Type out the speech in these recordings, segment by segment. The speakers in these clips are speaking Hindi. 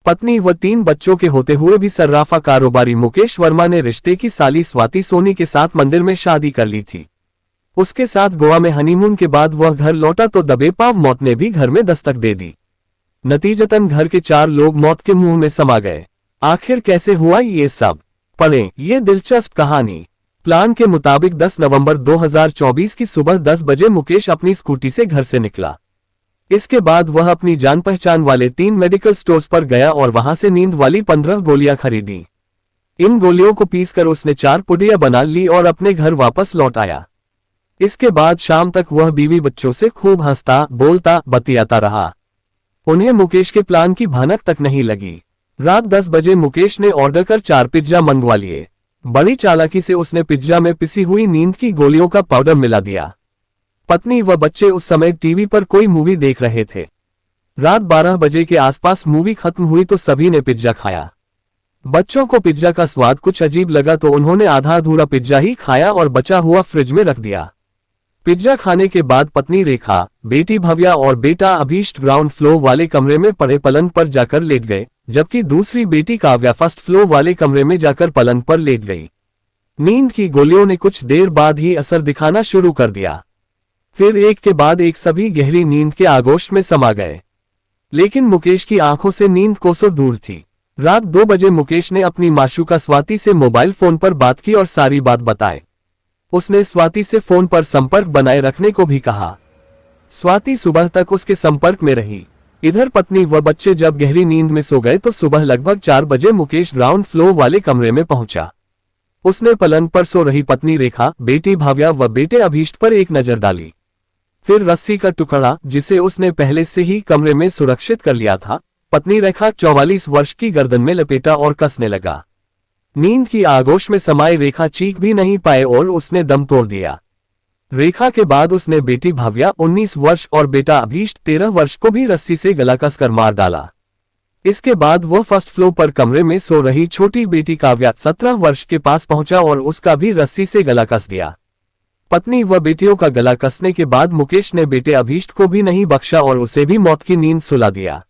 पत्नी व 3 बच्चों के होते हुए भी सर्राफा कारोबारी मुकेश वर्मा ने रिश्ते की साली स्वाति सोनी के साथ मंदिर में शादी कर ली थी। उसके साथ गोवा में हनीमून के बाद वह घर लौटा तो दबे पांव मौत ने भी घर में दस्तक दे दी। नतीजतन घर के 4 लोग मौत के मुंह में समा गए। आखिर कैसे हुआ ये सब? पढ़ें ये दिलचस्प कहानी। प्लान के मुताबिक 10 नवंबर 2024 की सुबह 10 बजे मुकेश अपनी स्कूटी से घर से निकला। इसके बाद वह अपनी जान पहचान वाले 3 मेडिकल स्टोर्स पर गया और वहां से नींद वाली 15 गोलियां खरीदी। इन गोलियों को पीसकर उसने 4 पुड़ियां बना ली और अपने घर वापस लौट आया। इसके बाद शाम तक वह बीवी बच्चों से खूब हंसता बोलता बतियाता रहा। उन्हें मुकेश के प्लान की भनक तक नहीं लगी। रात 10 बजे मुकेश ने ऑर्डर कर 4 पिज्जा मंगवा लिए। बड़ी चालाकी से उसने पिज्जा में पिसी हुई नींद की गोलियों का पाउडर मिला दिया। पत्नी व बच्चे उस समय टीवी पर कोई मूवी देख रहे थे। रात 12 बजे के आसपास मूवी खत्म हुई तो सभी ने पिज्जा खाया। बच्चों को पिज्जा का स्वाद कुछ अजीब लगा तो उन्होंने आधा अधूरा पिज्जा ही खाया और बचा हुआ फ्रिज में रख दिया। पिज्जा खाने के बाद पत्नी रेखा, बेटी भव्या और बेटा अभीष्ट ग्राउंड फ्लोर वाले कमरे में पड़े पलंग पर जाकर लेट गए, जबकि दूसरी बेटी काव्या फर्स्ट फ्लोर वाले कमरे में जाकर पलंग पर लेट गई। नींद की गोलियों ने कुछ देर बाद ही असर दिखाना शुरू कर दिया। फिर एक के बाद एक सभी गहरी नींद के आगोश में समा गए। लेकिन मुकेश की आंखों से नींद कोसों दूर थी। रात 2 बजे मुकेश ने अपनी माशूका स्वाति से मोबाइल फोन पर बात की और सारी बात बताई। उसने स्वाति से फोन पर संपर्क बनाए रखने को भी कहा। स्वाति सुबह तक उसके संपर्क में रही। इधर पत्नी व बच्चे जब गहरी नींद में सो गए तो सुबह लगभग 4 बजे मुकेश ग्राउंड फ्लोर वाले कमरे में पहुंचा। उसने पलंग पर सो रही पत्नी रेखा, बेटी भव्या व बेटे अभीष्ट पर एक नजर डाली। फिर रस्सी का टुकड़ा, जिसे उसने पहले से ही कमरे में सुरक्षित कर लिया था, पत्नी रेखा 44 वर्ष की गर्दन में लपेटा और कसने लगा। नींद की आगोश में समाये रेखा चीख भी नहीं पाए और उसने दम तोड़ दिया। रेखा के बाद उसने बेटी भव्या 19 वर्ष और बेटा अभीष्ट 13 वर्ष को भी रस्सी से गला कसकर मार डाला। इसके बाद वह फर्स्ट फ्लोर पर कमरे में सो रही छोटी बेटी काव्या 17 वर्ष के पास पहुंचा और उसका भी रस्सी से गला कस दिया। पत्नी व बेटियों का गला कसने के बाद मुकेश ने बेटे अभीष्ट को भी नहीं बख्शा और उसे भी मौत की नींद सुला दिया।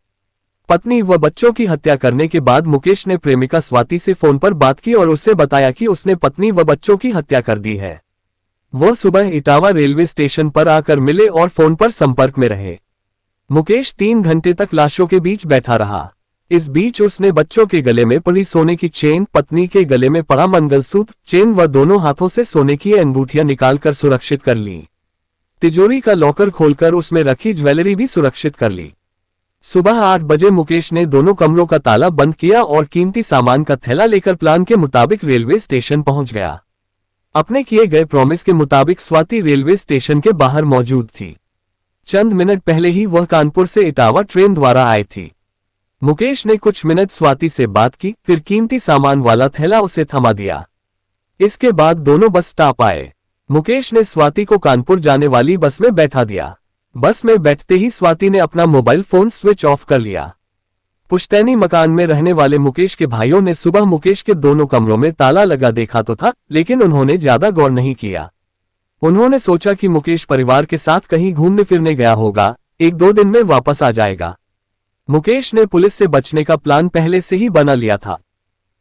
पत्नी व बच्चों की हत्या करने के बाद मुकेश ने प्रेमिका स्वाति से फोन पर बात की और उससे बताया कि उसने पत्नी व बच्चों की हत्या कर दी है। वह सुबह इटावा रेलवे स्टेशन पर आकर मिले और फोन पर संपर्क में रहे। मुकेश 3 घंटे तक लाशों के बीच बैठा रहा। इस बीच उसने बच्चों के गले में पड़ी सोने की चेन, पत्नी के गले में पड़ा मंगलसूत्र, चेन व दोनों हाथों से सोने की अंगूठियां निकालकर सुरक्षित कर ली। तिजोरी का लॉकर खोलकर उसमें रखी ज्वेलरी भी सुरक्षित कर ली। सुबह 8 बजे मुकेश ने दोनों कमरों का ताला बंद किया और कीमती सामान का थैला लेकर प्लान के मुताबिक रेलवे स्टेशन पहुंच गया। अपने किए गए प्रॉमिस के मुताबिक स्वाति रेलवे स्टेशन के बाहर मौजूद थी। चंद मिनट पहले ही वह कानपुर से इटावा ट्रेन द्वारा आई थी। मुकेश ने कुछ मिनट स्वाति से बात की, फिर कीमती सामान वाला थैला उसे थमा दिया। इसके बाद दोनों बस स्टॉप आए। मुकेश ने स्वाति को कानपुर जाने वाली बस में बैठा दिया। बस में बैठते ही स्वाति ने अपना मोबाइल फोन स्विच ऑफ कर लिया। पुश्तैनी मकान में रहने वाले मुकेश के भाइयों ने सुबह मुकेश के दोनों कमरों में ताला लगा देखा तो था, लेकिन उन्होंने ज्यादा गौर नहीं किया। उन्होंने सोचा कि मुकेश परिवार के साथ कहीं घूमने फिरने गया होगा, 1-2 दिन में वापस आ जाएगा। मुकेश ने पुलिस से बचने का प्लान पहले से ही बना लिया था।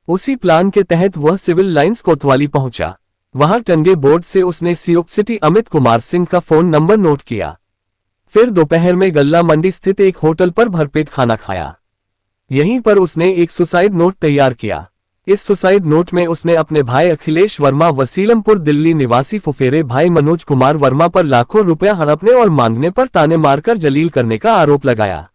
उसी प्लान के तहत वह सिविल लाइंस कोतवाली पहुंचा। वहां टंगे बोर्ड से उसने सियोक सिटी अमित कुमार सिंह का फोन नंबर नोट किया। फिर दोपहर में गल्ला मंडी स्थित एक होटल पर भरपेट खाना खाया। यहीं पर उसने एक सुसाइड नोट तैयार किया। इस सुसाइड नोट में उसने अपने भाई अखिलेश वर्मा व सीलमपुर दिल्ली निवासी फुफेरे भाई मनोज कुमार वर्मा पर लाखों रुपया हड़पने और मांगने पर ताने मारकर जलील करने का आरोप लगाया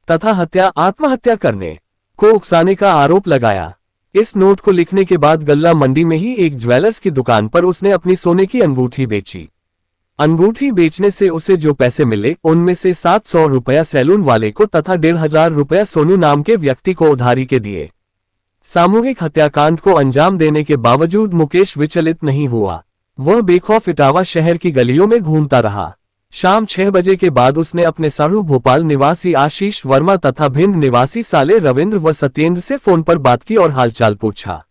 तथा आत्महत्या करने को उकसाने का आरोप लगाया। इस नोट को लिखने के बाद गल्ला मंडी में ही एक ज्वेलर्स की दुकान पर उसने अपनी सोने की अंगूठी बेची। अंगूठी बेचने से उसे जो पैसे मिले उनमें से 700 रुपया सैलून वाले को तथा 1500 रुपया सोनू नाम के व्यक्ति को उधारी के दिए। सामूहिक हत्याकांड को अंजाम देने के बावजूद मुकेश विचलित नहीं हुआ। वह बेखौफ इटावा शहर की गलियों में घूमता रहा। शाम 6 बजे के बाद उसने अपने सारू भोपाल निवासी आशीष वर्मा तथा भिंड निवासी साले रविंद्र व सत्येंद्र से फोन पर बात की और हालचाल पूछा।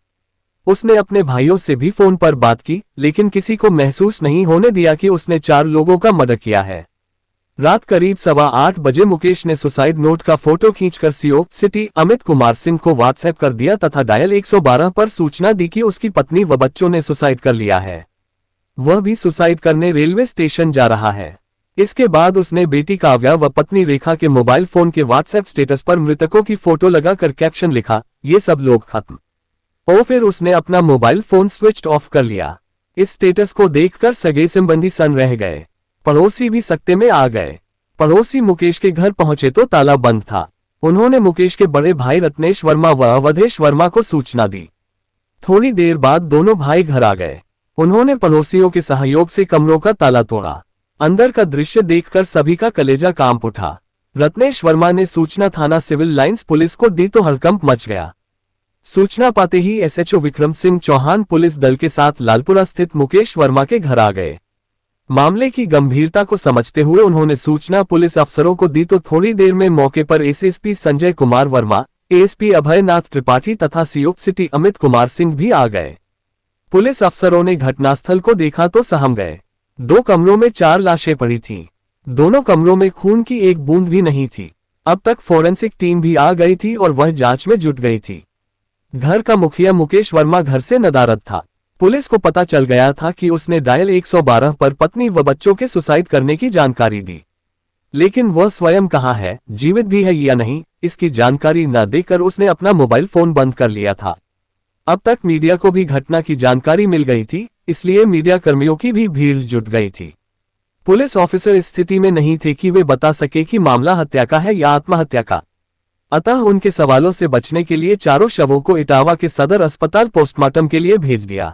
उसने अपने भाइयों से भी फोन पर बात की, लेकिन किसी को महसूस नहीं होने दिया कि उसने 4 लोगों का मर्डर किया है। रात करीब 8:15 बजे मुकेश ने सुसाइड नोट का फोटो खींचकर सीओ सिटी अमित कुमार सिंह को व्हाट्सएप कर दिया तथा डायल 112 पर सूचना दी कि उसकी पत्नी व बच्चों ने सुसाइड कर लिया है। वह भी सुसाइड करने रेलवे स्टेशन जा रहा है। इसके बाद उसने बेटी काव्या व पत्नी रेखा के मोबाइल फोन के व्हाट्सएप स्टेटस पर मृतकों की फोटो लगाकर कैप्शन लिखा, ये सब लोग खत्म। और फिर उसने अपना मोबाइल फोन स्विच ऑफ कर लिया। इस स्टेटस को देखकर सगे संबंधी सन्न रह गए। पड़ोसी भी सकते में आ गए। पड़ोसी मुकेश के घर पहुंचे तो ताला बंद था। उन्होंने मुकेश के बड़े भाई रत्नेश वर्मा व अवधेश वर्मा को सूचना दी। थोड़ी देर बाद दोनों भाई घर आ गए। उन्होंने पड़ोसियों के सहयोग से कमरों का ताला तोड़ा। अंदर का दृश्य देखकर सभी का कलेजा कांप उठा। रत्नेश वर्मा ने सूचना थाना सिविल लाइंस पुलिस को दी तो हड़कंप मच गया। सूचना पाते ही एसएचओ विक्रम सिंह चौहान पुलिस दल के साथ लालपुरा स्थित मुकेश वर्मा के घर आ गए। मामले की गंभीरता को समझते हुए उन्होंने सूचना पुलिस अफसरों को दी तो थोड़ी देर में मौके पर एसएसपी संजय कुमार वर्मा, एएसपी अभयनाथ त्रिपाठी तथा सीओ सिटी अमित कुमार सिंह भी आ गए। पुलिस अफसरों ने घटनास्थल को देखा तो सहम गए। 2 कमरों में 4 लाशें पड़ी थीं। दोनों कमरों में खून की एक बूंद भी नहीं थी। अब तक फोरेंसिक टीम भी आ गई थी और वह जांच में जुट गई थी। घर का मुखिया मुकेश वर्मा घर से नदारद था। पुलिस को पता चल गया था कि उसने डायल 112 पर पत्नी व बच्चों के सुसाइड करने की जानकारी दी, लेकिन वह स्वयं कहाँ है, जीवित भी है या नहीं, इसकी जानकारी न देकर उसने अपना मोबाइल फोन बंद कर लिया था। अब तक मीडिया को भी घटना की जानकारी मिल गई थी, इसलिए मीडिया कर्मियों की भी भीड़ जुट गई थी। पुलिस ऑफिसर इस स्थिति में नहीं थे कि वे बता सके कि मामला हत्या का है या आत्महत्या का। अतः उनके सवालों से बचने के लिए चारों शवों को इटावा के सदर अस्पताल पोस्टमार्टम के लिए भेज दिया।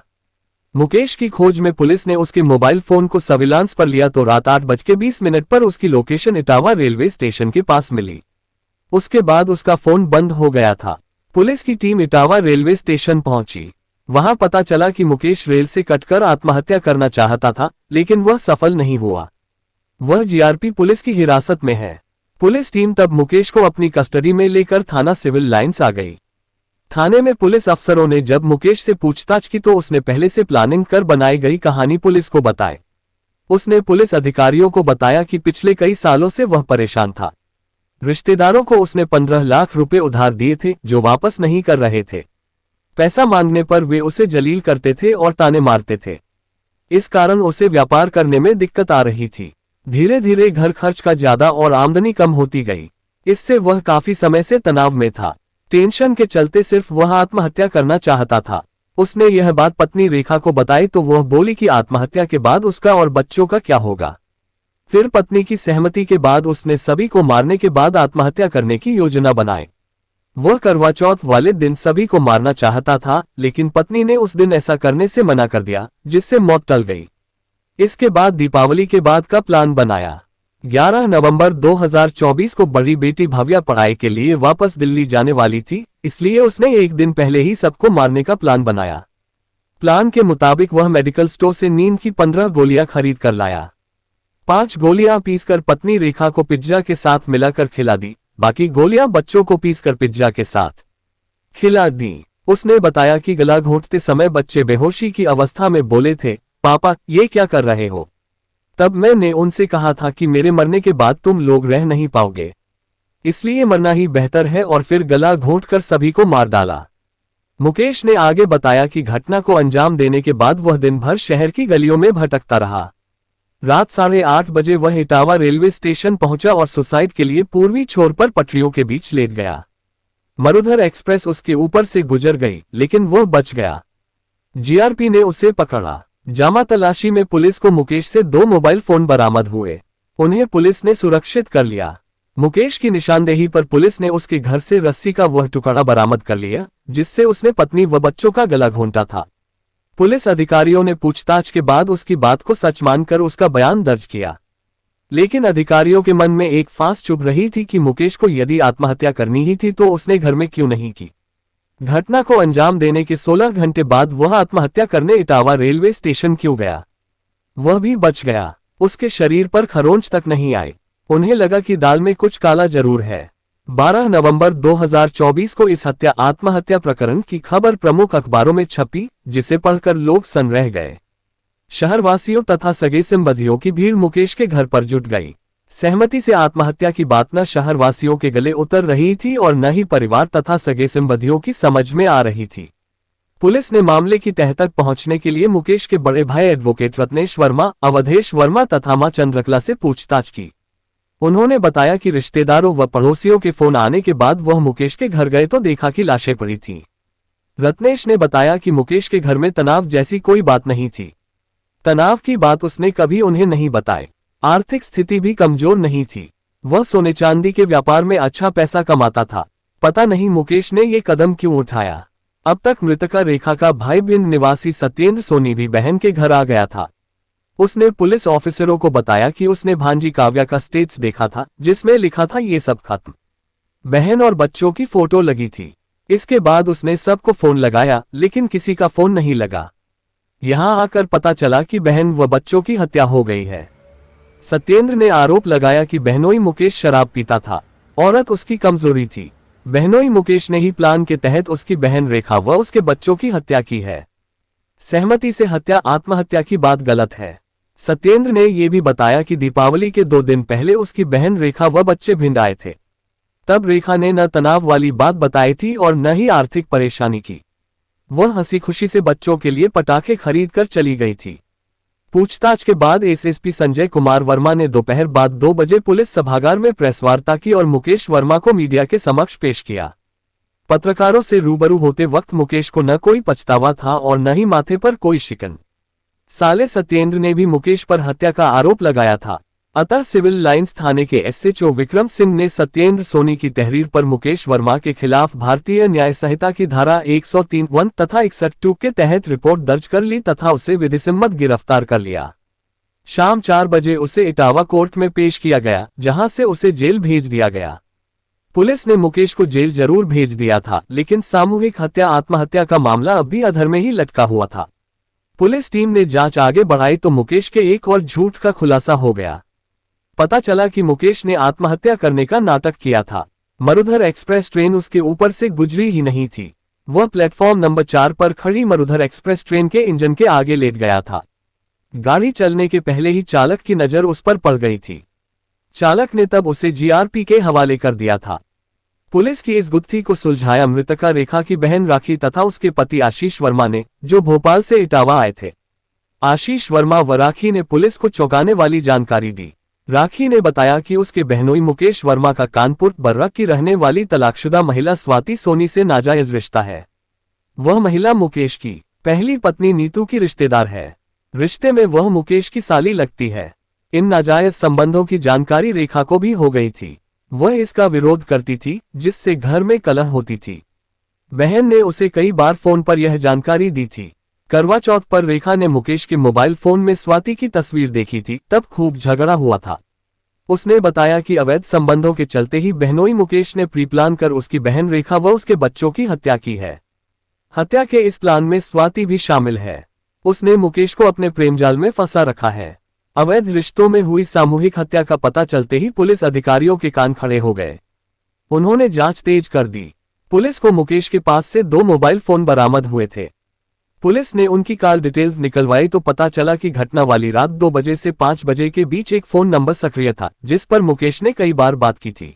मुकेश की खोज में पुलिस ने उसके मोबाइल फोन को सर्विलांस पर लिया तो रात 8:20 पर उसकी लोकेशन इटावा रेलवे स्टेशन के पास मिली। उसके बाद उसका फोन बंद हो गया था। पुलिस की टीम इटावा रेलवे स्टेशन पहुंची। वहां पता चला कि मुकेश रेल से कटकर आत्महत्या करना चाहता था, लेकिन वह सफल नहीं हुआ। वह जीआरपी पुलिस की हिरासत में है। पुलिस टीम तब मुकेश को अपनी कस्टडी में लेकर थाना सिविल लाइंस आ गई। थाने में पुलिस अफसरों ने जब मुकेश से पूछताछ की तो उसने पहले से प्लानिंग कर बनाई गई कहानी पुलिस को बताई। उसने पुलिस अधिकारियों को बताया कि पिछले कई सालों से वह परेशान था। रिश्तेदारों को उसने 15 लाख रुपए उधार दिए थे जो वापस नहीं कर रहे थे। पैसा मांगने पर वे उसे जलील करते थे और ताने मारते थे। इस कारण उसे व्यापार करने में दिक्कत आ रही थी। धीरे धीरे घर खर्च का ज्यादा और आमदनी कम होती गई। इससे वह काफी समय से तनाव में था। टेंशन के चलते सिर्फ वह आत्महत्या करना चाहता था। उसने यह बात पत्नी रेखा को बताई तो वह बोली कि आत्महत्या के बाद उसका और बच्चों का क्या होगा। फिर पत्नी की सहमति के बाद उसने सभी को मारने के बाद आत्महत्या करने की योजना बनाई। वह करवा चौथ वाले दिन सभी को मारना चाहता था, लेकिन पत्नी ने उस दिन ऐसा करने से मना कर दिया, जिससे मौत टल गई। इसके बाद दीपावली के बाद का प्लान बनाया। 11 नवंबर 2024 को बड़ी बेटी भव्या पढ़ाई के लिए वापस दिल्ली जाने वाली थी, इसलिए उसने एक दिन पहले ही सबको मारने का प्लान बनाया। प्लान के मुताबिक वह मेडिकल स्टोर से नींद की 15 गोलियां खरीद कर लाया। 5 गोलियां पीसकर पत्नी रेखा को पिज्जा के साथ मिलाकर खिला दी। बाकी गोलियां बच्चों को पीसकर पिज्जा के साथ खिला दी। उसने बताया कि गला घोंटते समय बच्चे बेहोशी की अवस्था में बोले थे, पापा ये क्या कर रहे हो। तब मैंने उनसे कहा था कि मेरे मरने के बाद तुम लोग रह नहीं पाओगे, इसलिए मरना ही बेहतर है, और फिर गला घोंटकर सभी को मार डाला। मुकेश ने आगे बताया कि घटना को अंजाम देने के बाद वह दिन भर शहर की गलियों में भटकता रहा। रात 8:30 बजे वह इटावा रेलवे स्टेशन पहुंचा और सुसाइड के लिए पूर्वी छोर पर पटरियों के बीच लेट गया। मरुधर एक्सप्रेस उसके ऊपर से गुजर गई, लेकिन वह बच गया। जीआरपी ने उसे पकड़ा। जामा तलाशी में पुलिस को मुकेश से 2 मोबाइल फोन बरामद हुए। उन्हें पुलिस ने सुरक्षित कर लिया। मुकेश की निशानदेही पर पुलिस ने उसके घर से रस्सी का वह टुकड़ा बरामद कर लिया, जिससे उसने पत्नी व बच्चों का गला घोंटा था। पुलिस अधिकारियों ने पूछताछ के बाद उसकी बात को सच मानकर उसका बयान दर्ज किया, लेकिन अधिकारियों के मन में एक फांस चुभ रही थी कि मुकेश को यदि आत्महत्या करनी ही थी तो उसने घर में क्यों नहीं की। घटना को अंजाम देने के 16 घंटे बाद वह आत्महत्या करने इटावा रेलवे स्टेशन क्यों गया। वह भी बच गया। उसके शरीर पर खरोंच तक नहीं आई। उन्हें लगा कि दाल में कुछ काला जरूर है। 12 नवंबर 2024 को इस हत्या आत्महत्या प्रकरण की खबर प्रमुख अखबारों में छपी, जिसे पढ़कर लोग सन्न रह गए। शहरवासियों तथा सगे संबंधियों की भीड़ मुकेश के घर पर जुट गई। सहमति से आत्महत्या की बात न शहरवासियों के गले उतर रही थी और न ही परिवार तथा सगे संबंधियों की समझ में आ रही थी। पुलिस ने मामले की तह तक पहुंचने के लिए मुकेश के बड़े भाई एडवोकेट रत्नेश वर्मा, अवधेश वर्मा तथा मां चंद्रकला से पूछताछ की। उन्होंने बताया कि रिश्तेदारों व पड़ोसियों के फोन आने के बाद वह मुकेश के घर गए तो देखा कि लाशें पड़ी थीं। रत्नेश ने बताया कि मुकेश के घर में तनाव जैसी कोई बात नहीं थी। तनाव की बात उसने कभी उन्हें नहीं बताई। आर्थिक स्थिति भी कमजोर नहीं थी। वह सोने चांदी के व्यापार में अच्छा पैसा कमाता था। पता नहीं मुकेश ने ये कदम क्यों उठाया। अब तक मृतका रेखा का भाई भिंड निवासी सत्येंद्र सोनी भी बहन के घर आ गया था। उसने पुलिस ऑफिसरों को बताया कि उसने भांजी काव्या का स्टेटस देखा था जिसमें लिखा था ये सब खत्म। बहन और बच्चों की फोटो लगी थी। इसके बाद उसने सबको फोन लगाया लेकिन किसी का फोन नहीं लगा। यहां आकर पता चला कि बहन व बच्चों की हत्या हो गई है। सत्येंद्र ने आरोप लगाया कि बहनोई मुकेश शराब पीता था। औरत उसकी कमजोरी थी। बहनोई मुकेश ने ही प्लान के तहत उसकी बहन रेखा व उसके बच्चों की हत्या की है। सहमति से हत्या आत्महत्या की बात गलत है। सत्येंद्र ने यह भी बताया कि दीपावली के 2 दिन पहले उसकी बहन रेखा व बच्चे भिंड आए थे। तब रेखा ने न तनाव वाली बात बताई थी और न ही आर्थिक परेशानी की। वह हंसी खुशी से बच्चों के लिए पटाखे खरीद कर चली गई थी। पूछताछ के बाद एसएसपी संजय कुमार वर्मा ने दोपहर बाद 2 बजे पुलिस सभागार में प्रेस वार्ता की और मुकेश वर्मा को मीडिया के समक्ष पेश किया। पत्रकारों से रूबरू होते वक्त मुकेश को न कोई पछतावा था और न ही माथे पर कोई शिकन। साले सत्येंद्र ने भी मुकेश पर हत्या का आरोप लगाया था। अतः सिविल लाइंस थाने के एसएचओ विक्रम सिंह ने सत्येंद्र सोनी की तहरीर पर मुकेश वर्मा के खिलाफ भारतीय न्याय संहिता की धारा 103(1) तथा 61(2) के तहत रिपोर्ट दर्ज कर ली तथा उसे विधिसम्मत गिरफ्तार कर लिया। शाम 4 बजे उसे इटावा कोर्ट में पेश किया गया जहां से उसे जेल भेज दिया गया। पुलिस ने मुकेश को जेल जरूर भेज दिया था लेकिन सामूहिक हत्या आत्महत्या का मामला अब भी अधर में ही लटका हुआ था। पुलिस टीम ने जांच आगे बढ़ाई तो मुकेश के एक और झूठ का खुलासा हो गया। पता चला कि मुकेश ने आत्महत्या करने का नाटक किया था। मरुधर एक्सप्रेस ट्रेन उसके ऊपर से गुजरी ही नहीं थी। वह प्लेटफॉर्म नंबर 4 पर खड़ी मरुधर एक्सप्रेस ट्रेन के इंजन के आगे लेट गया था। गाड़ी चलने के पहले ही चालक की नजर उस पर पड़ गई थी। चालक ने तब उसे जीआरपी के हवाले कर दिया था। पुलिस की इस गुत्थी को सुलझाया मृतका रेखा की बहन राखी तथा उसके पति आशीष वर्मा ने, जो भोपाल से इटावा आए थे। आशीष वर्मा व राखी ने पुलिस को चौंकाने वाली जानकारी दी। राखी ने बताया कि उसके बहनोई मुकेश वर्मा का कानपुर बर्रा की रहने वाली तलाकशुदा महिला स्वाति सोनी से नाजायज रिश्ता है। वह महिला मुकेश की पहली पत्नी नीतू की रिश्तेदार है। रिश्ते में वह मुकेश की साली लगती है। इन नाजायज संबंधों की जानकारी रेखा को भी हो गई थी। वह इसका विरोध करती थी जिससे घर में कलह होती थी। बहन ने उसे कई बार फोन पर यह जानकारी दी थी। करवा चौथ पर रेखा ने मुकेश के मोबाइल फोन में स्वाति की तस्वीर देखी थी, तब खूब झगड़ा हुआ था। उसने बताया कि अवैध संबंधों के चलते ही बहनोई मुकेश ने प्री प्लान कर उसकी बहन रेखा व उसके बच्चों की हत्या की है। हत्या के इस प्लान में स्वाति भी शामिल है। उसने मुकेश को अपने प्रेमजाल में फंसा रखा है। अवैध रिश्तों में हुई सामूहिक हत्या का पता चलते ही पुलिस अधिकारियों के कान खड़े हो गए। उन्होंने जांच तेज कर दी। पुलिस को मुकेश के पास से 2 मोबाइल फोन बरामद हुए थे। पुलिस ने उनकी कॉल डिटेल्स निकलवाई तो पता चला कि घटना वाली रात 2 बजे से 5 बजे के बीच एक फोन नंबर सक्रिय था जिस पर मुकेश ने कई बार बात की थी।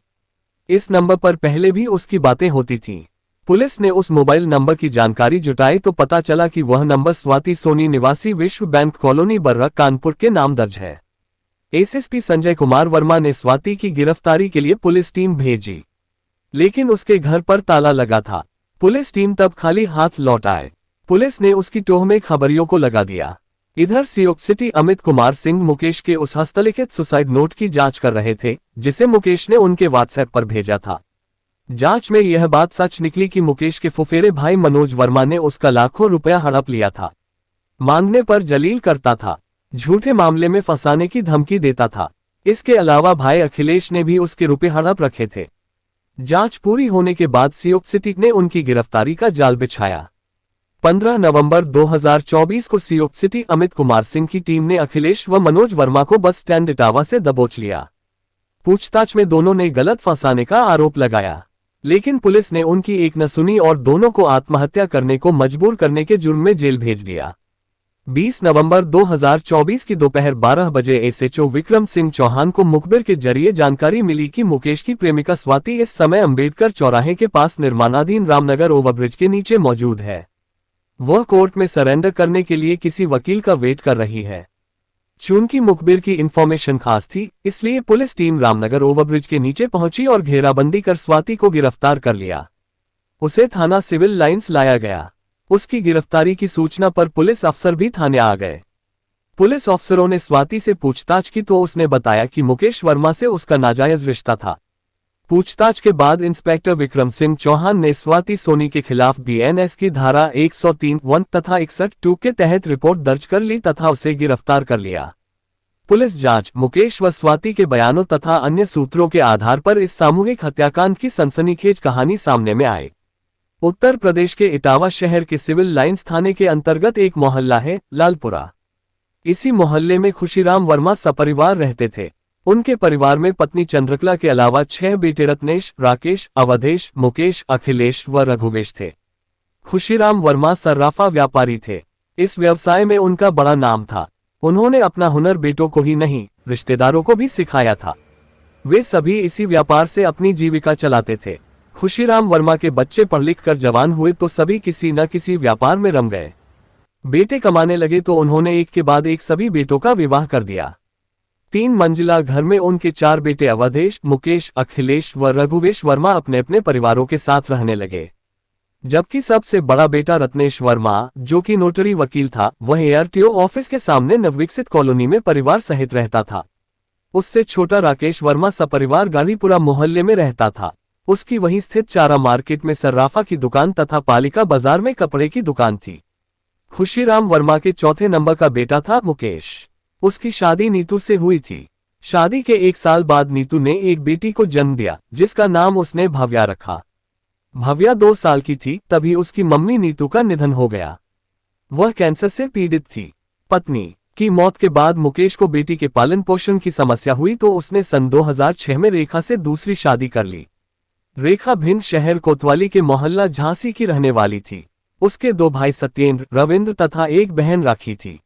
इस नंबर पर पहले भी उसकी बातें होती थीं। पुलिस ने उस मोबाइल नंबर की जानकारी जुटाई तो पता चला कि वह नंबर स्वाति सोनी निवासी विश्व बैंक कॉलोनी बर्रा कानपुर के नाम दर्ज है। एसएसपी संजय कुमार वर्मा ने स्वाति की गिरफ्तारी के लिए पुलिस टीम भेजी, लेकिन उसके घर पर ताला लगा था। पुलिस टीम तब खाली हाथ लौट आए। पुलिस ने उसकी टोह में खबरियों को लगा दिया। इधर सियोक सिटी अमित कुमार सिंह मुकेश के उस हस्तलिखित सुसाइड नोट की जांच कर रहे थे जिसे मुकेश ने उनके व्हाट्सएप पर भेजा था। जांच में यह बात सच निकली कि मुकेश के फुफेरे भाई मनोज वर्मा ने उसका लाखों रुपया हड़प लिया था। मांगने पर जलील करता था, झूठे मामले में फंसाने की धमकी देता था। इसके अलावा भाई अखिलेश ने भी उसके रुपए हड़प रखे थे। जांच पूरी होने के बाद सियोक सिटी ने उनकी गिरफ्तारी का जाल बिछाया। 15 नवंबर 2024 को सियोक सिटी अमित कुमार सिंह की टीम ने अखिलेश व मनोज वर्मा को बस स्टैंड इटावा से दबोच लिया। पूछताछ में दोनों ने गलत फंसाने का आरोप लगाया, लेकिन पुलिस ने उनकी एक न सुनी और दोनों को आत्महत्या करने को मजबूर करने के जुर्म में जेल भेज दिया। 20 नवंबर 2024 की दोपहर 12 बजे एसएचओ विक्रम सिंह चौहान को मुखबिर के जरिए जानकारी मिली कि मुकेश की प्रेमिका स्वाति इस समय अंबेडकर चौराहे के पास निर्माणाधीन रामनगर ओवरब्रिज के नीचे मौजूद है। वह कोर्ट में सरेंडर करने के लिए किसी वकील का वेट कर रही है। चूंकि मुखबिर की इंफॉर्मेशन खास थी, इसलिए पुलिस टीम रामनगर ओवरब्रिज के नीचे पहुंची और घेराबंदी कर स्वाति को गिरफ्तार कर लिया। उसे थाना सिविल लाइंस लाया गया। उसकी गिरफ्तारी की सूचना पर पुलिस अफसर भी थाने आ गए। पुलिस अफसरों ने स्वाति से पूछताछ की तो उसने बताया कि मुकेश वर्मा से उसका नाजायज रिश्ता था। पूछताछ के बाद इंस्पेक्टर विक्रम सिंह चौहान ने स्वाति सोनी के खिलाफ बीएनएस की धारा 103(1) तथा 61(2) के तहत रिपोर्ट दर्ज कर ली तथा उसे गिरफ्तार कर लिया। पुलिस जांच, मुकेश व स्वाति के बयानों तथा अन्य सूत्रों के आधार पर इस सामूहिक हत्याकांड की सनसनीखेज कहानी सामने में आई। उत्तर प्रदेश के इटावा शहर के सिविल लाइंस थाने के अंतर्गत एक मोहल्ला है, लालपुरा। इसी मोहल्ले में खुशीराम वर्मा सपरिवार रहते थे। उनके परिवार में पत्नी चंद्रकला के अलावा 6 बेटे रत्नेश, राकेश, अवधेश, मुकेश, अखिलेश व रघुवेश थे। खुशीराम वर्मा सर्राफा व्यापारी थे। इस व्यवसाय में उनका बड़ा नाम था। उन्होंने अपना हुनर बेटों को ही नहीं, रिश्तेदारों को भी सिखाया था। वे सभी इसी व्यापार से अपनी जीविका चलाते थे। खुशीराम वर्मा के बच्चे पढ़ लिख कर जवान हुए तो सभी किसी न किसी व्यापार में रम गए। बेटे कमाने लगे तो उन्होंने एक के बाद एक सभी बेटों का विवाह कर दिया। 3 मंजिला घर में उनके 4 बेटे अवधेश, मुकेश, अखिलेश व रघुवेश वर्मा अपने अपने परिवारों के साथ रहने लगे। जबकि सबसे बड़ा बेटा रत्नेश वर्मा, जो कि नोटरी वकील था, वह एआरटीओ ऑफिस के सामने नवविकसित कॉलोनी में परिवार सहित रहता था। उससे छोटा राकेश वर्मा सपरिवार गालीपुरा मोहल्ले में रहता था। उसकी वहीं स्थित चारा मार्केट में सर्राफा की दुकान तथा पालिका बाजार में कपड़े की दुकान थी। खुशीराम वर्मा के चौथे नंबर का बेटा था मुकेश। उसकी शादी नीतू से हुई थी। शादी के 1 साल बाद नीतू ने एक बेटी को जन्म दिया, जिसका नाम उसने भव्या रखा। भव्या 2 साल की थी तभी उसकी मम्मी नीतू का निधन हो गया। वह कैंसर से पीड़ित थी। पत्नी की मौत के बाद मुकेश को बेटी के पालन पोषण की समस्या हुई तो उसने सन 2006 में रेखा से दूसरी शादी कर ली। रेखा भिंड शहर कोतवाली के मोहल्ला झांसी की रहने वाली थी। उसके 2 भाई सत्येंद्र, रविंद्र तथा एक बहन राखी थी।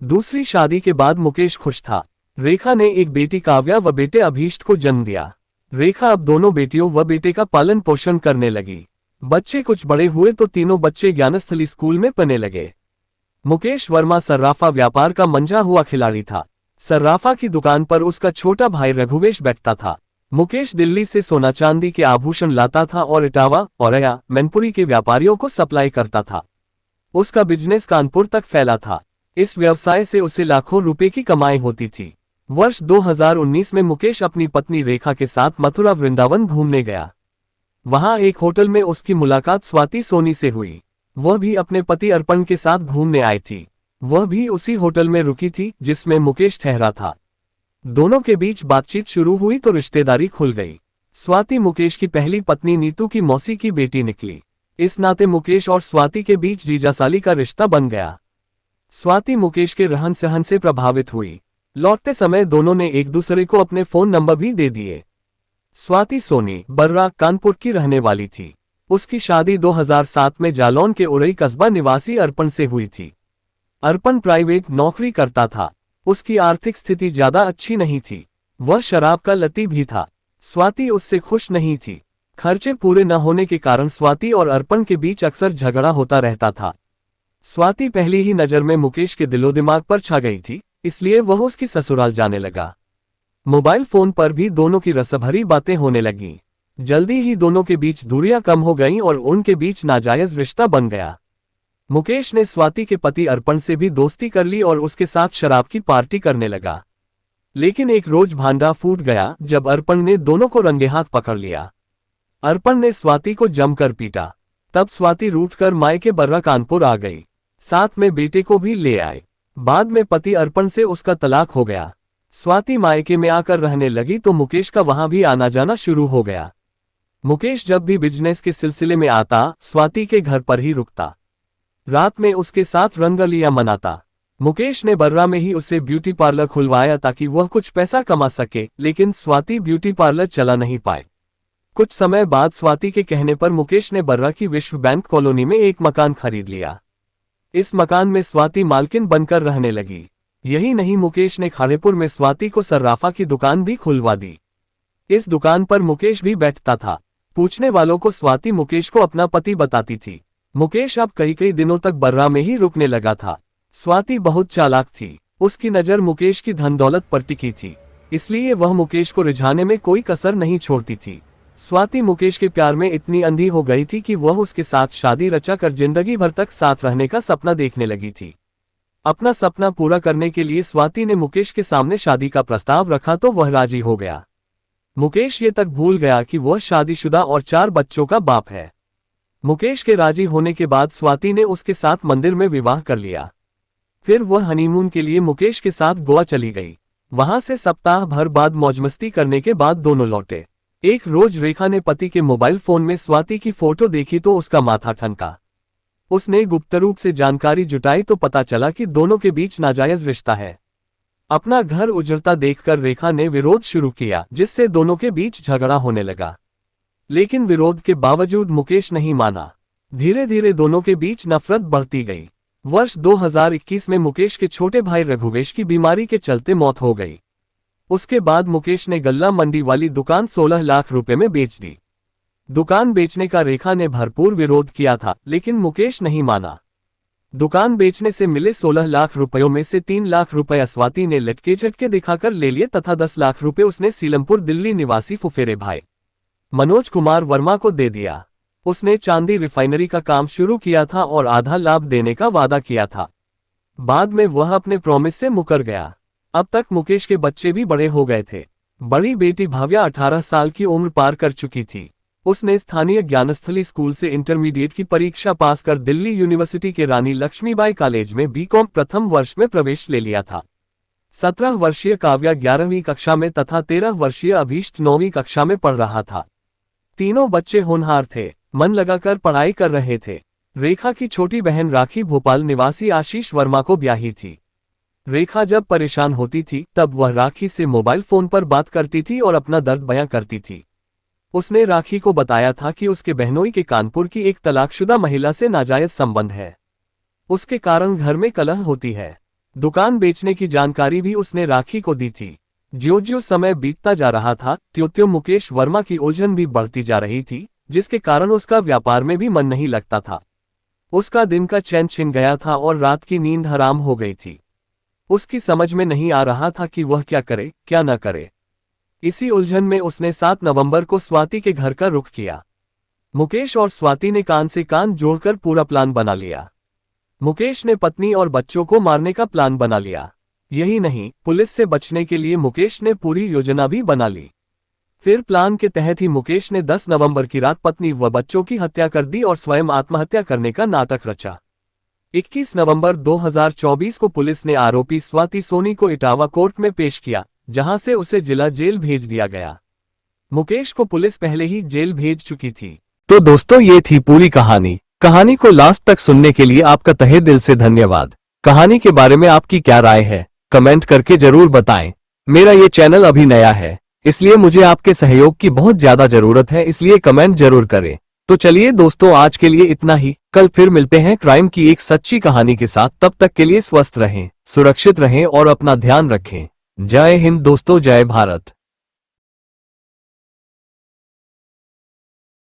दूसरी शादी के बाद मुकेश खुश था। रेखा ने एक बेटी काव्या व बेटे अभीष्ट को जन्म दिया। रेखा अब दोनों बेटियों व बेटे का पालन पोषण करने लगी। बच्चे कुछ बड़े हुए तो तीनों बच्चे ज्ञानस्थली स्कूल में पढ़ने लगे। मुकेश वर्मा सर्राफा व्यापार का मंझा हुआ खिलाड़ी था। सर्राफा की दुकान पर उसका छोटा भाई रघुवेश बैठता था। मुकेश दिल्ली से सोना चांदी के आभूषण लाता था और इटावा, औरैया, मैनपुरी के व्यापारियों को सप्लाई करता था। उसका बिजनेस कानपुर तक फैला था। इस व्यवसाय से उसे लाखों रुपए की कमाई होती थी। वर्ष 2019 में मुकेश अपनी पत्नी रेखा के साथ मथुरा वृंदावन घूमने गया। वहां एक होटल में उसकी मुलाकात स्वाति सोनी से हुई। वह भी अपने पति अर्पण के साथ घूमने आई थी। वह भी उसी होटल में रुकी थी जिसमें मुकेश ठहरा था। दोनों के बीच बातचीत शुरू हुई तो रिश्तेदारी खुल गई। स्वाति मुकेश की पहली पत्नी नीतू की मौसी की बेटी निकली। इस नाते मुकेश और स्वाति के बीच जीजासाली का रिश्ता बन गया। स्वाति मुकेश के रहन सहन से प्रभावित हुई। लौटते समय दोनों ने एक दूसरे को अपने फोन नंबर भी दे दिए। स्वाति सोनी बर्रा, कानपुर की रहने वाली थी। उसकी शादी 2007 में जालौन के उरई कस्बा निवासी अर्पण से हुई थी। अर्पण प्राइवेट नौकरी करता था। उसकी आर्थिक स्थिति ज्यादा अच्छी नहीं थी। वह शराब का लती भी था। स्वाति उससे खुश नहीं थी। खर्चे पूरे न होने के कारण स्वाति और अर्पण के बीच अक्सर झगड़ा होता रहता था। स्वाति पहली ही नजर में मुकेश के दिलो दिमाग पर छा गई थी, इसलिए वह उसकी ससुराल जाने लगा। मोबाइल फोन पर भी दोनों की रसभरी बातें होने लगीं। जल्दी ही दोनों के बीच दूरियां कम हो गईं और उनके बीच नाजायज रिश्ता बन गया। मुकेश ने स्वाति के पति अर्पण से भी दोस्ती कर ली और उसके साथ शराब की पार्टी करने लगा। लेकिन एक रोज भांडा फूट गया जब अर्पण ने दोनों को रंगे हाथ पकड़ लिया। अर्पण ने स्वाति को जमकर पीटा। तब स्वाति रूठकर मायके बर्रा कानपुर आ गई। साथ में बेटे को भी ले आए। बाद में पति अर्पण से उसका तलाक हो गया। स्वाति मायके में आकर रहने लगी तो मुकेश का वहां भी आना जाना शुरू हो गया। मुकेश जब भी बिजनेस के सिलसिले में आता, स्वाति के घर पर ही रुकता। रात में उसके साथ रंगलियां मनाता। मुकेश ने बर्रा में ही उसे ब्यूटी पार्लर खुलवाया ताकि वह कुछ पैसा कमा सके, लेकिन स्वाति ब्यूटी पार्लर चला नहीं पाए। कुछ समय बाद स्वाति के कहने पर मुकेश ने बर्रा की विश्व बैंक कॉलोनी में एक मकान खरीद लिया। इस मकान में स्वाति मालकिन बनकर रहने लगी। यही नहीं, मुकेश ने खाड़ेपुर में स्वाति को सर्राफा की दुकान भी खुलवा दी। इस दुकान पर मुकेश भी बैठता था। पूछने वालों को स्वाति मुकेश को अपना पति बताती थी। मुकेश अब कई कई दिनों तक बर्रा में ही रुकने लगा था। स्वाति बहुत चालाक थी। उसकी नजर मुकेश की धन दौलत पर टिकी थी, इसलिए वह मुकेश को रिझाने में कोई कसर नहीं छोड़ती थी। स्वाति मुकेश के प्यार में इतनी अंधी हो गई थी कि वह उसके साथ शादी रचा कर जिंदगी भर तक साथ रहने का सपना देखने लगी थी। अपना सपना पूरा करने के लिए स्वाति ने मुकेश के सामने शादी का प्रस्ताव रखा तो वह राजी हो गया। मुकेश ये तक भूल गया कि वह शादीशुदा और 4 बच्चों का बाप है। मुकेश के राजी होने के बाद स्वाति ने उसके साथ मंदिर में विवाह कर लिया। फिर वह हनीमून के लिए मुकेश के साथ गोवा चली गई। वहां से सप्ताह भर बाद मौजमस्ती करने के बाद दोनों लौटे। एक रोज रेखा ने पति के मोबाइल फोन में स्वाति की फोटो देखी तो उसका माथा ठनका। उसने गुप्त रूप से जानकारी जुटाई तो पता चला कि दोनों के बीच नाजायज रिश्ता है। अपना घर उजड़ता देखकर रेखा ने विरोध शुरू किया, जिससे दोनों के बीच झगड़ा होने लगा। लेकिन विरोध के बावजूद मुकेश नहीं माना। धीरे धीरे दोनों के बीच नफरत बढ़ती गई। वर्ष 2021 में मुकेश के छोटे भाई रघुवेश की बीमारी के चलते मौत हो गई। उसके बाद मुकेश ने गल्ला मंडी वाली दुकान 16 लाख रुपए में बेच दी। दुकान बेचने का रेखा ने भरपूर विरोध किया था, लेकिन मुकेश नहीं माना। दुकान बेचने से मिले 16 लाख रुपयों में से 3 लाख रुपए स्वाति ने लटके झटके दिखाकर ले लिए तथा 10 लाख रुपए उसने सीलमपुर दिल्ली निवासी फुफेरे भाई मनोज कुमार वर्मा को दे दिया। उसने चांदी रिफाइनरी का काम शुरू किया था और आधा लाभ देने का वादा किया था। बाद में वह अपने प्रॉमिस से मुकर गया। अब तक मुकेश के बच्चे भी बड़े हो गए थे। बड़ी बेटी भाव्या 18 साल की उम्र पार कर चुकी थी। उसने स्थानीय ज्ञानस्थली स्कूल से इंटरमीडिएट की परीक्षा पास कर दिल्ली यूनिवर्सिटी के रानी लक्ष्मीबाई कॉलेज में बीकॉम प्रथम वर्ष में प्रवेश ले लिया था। 17 वर्षीय काव्या 11वीं कक्षा में तथा 13 वर्षीय अभीष्ट 9वीं कक्षा में पढ़ रहा था। तीनों बच्चे होनहार थे, मन लगाकर पढ़ाई कर रहे थे। रेखा की छोटी बहन राखी भोपाल निवासी आशीष वर्मा को ब्याही थी। रेखा जब परेशान होती थी तब वह राखी से मोबाइल फोन पर बात करती थी और अपना दर्द बयां करती थी। उसने राखी को बताया था कि उसके बहनोई के कानपुर की एक तलाकशुदा महिला से नाजायज संबंध है। उसके कारण घर में कलह होती है। दुकान बेचने की जानकारी भी उसने राखी को दी थी। ज्यों-ज्यों समय बीतता जा रहा था त्यों-त्यों मुकेश वर्मा की उलझन भी बढ़ती जा रही थी, जिसके कारण उसका व्यापार में भी मन नहीं लगता था। उसका दिन का चैन छिन गया था और रात की नींद हराम हो गई थी। उसकी समझ में नहीं आ रहा था कि वह क्या करे क्या न करे। इसी उलझन में उसने 7 नवंबर को स्वाति के घर का रुख किया। मुकेश और स्वाति ने कान से कान जोड़कर पूरा प्लान बना लिया। मुकेश ने पत्नी और बच्चों को मारने का प्लान बना लिया। यही नहीं, पुलिस से बचने के लिए मुकेश ने पूरी योजना भी बना ली। फिर प्लान के तहत ही मुकेश ने 10 नवंबर की रात पत्नी व बच्चों की हत्या कर दी और स्वयं आत्महत्या करने का नाटक रचा। 21 नवंबर 2024 को पुलिस ने आरोपी स्वाति सोनी को इटावा कोर्ट में पेश किया, जहां से उसे जिला जेल भेज दिया गया। मुकेश को पुलिस पहले ही जेल भेज चुकी थी। तो दोस्तों, ये थी पूरी कहानी। कहानी को लास्ट तक सुनने के लिए आपका तहे दिल से धन्यवाद। कहानी के बारे में आपकी क्या राय है, कमेंट करके जरूर बताएं। मेरा ये चैनल अभी नया है, इसलिए मुझे आपके सहयोग की बहुत ज्यादा जरूरत है, इसलिए कमेंट जरूर करें। तो चलिए दोस्तों, आज के लिए इतना ही। कल फिर मिलते हैं क्राइम की एक सच्ची कहानी के साथ। तब तक के लिए स्वस्थ रहें, सुरक्षित रहें और अपना ध्यान रखें। जय हिंद दोस्तों, जय भारत।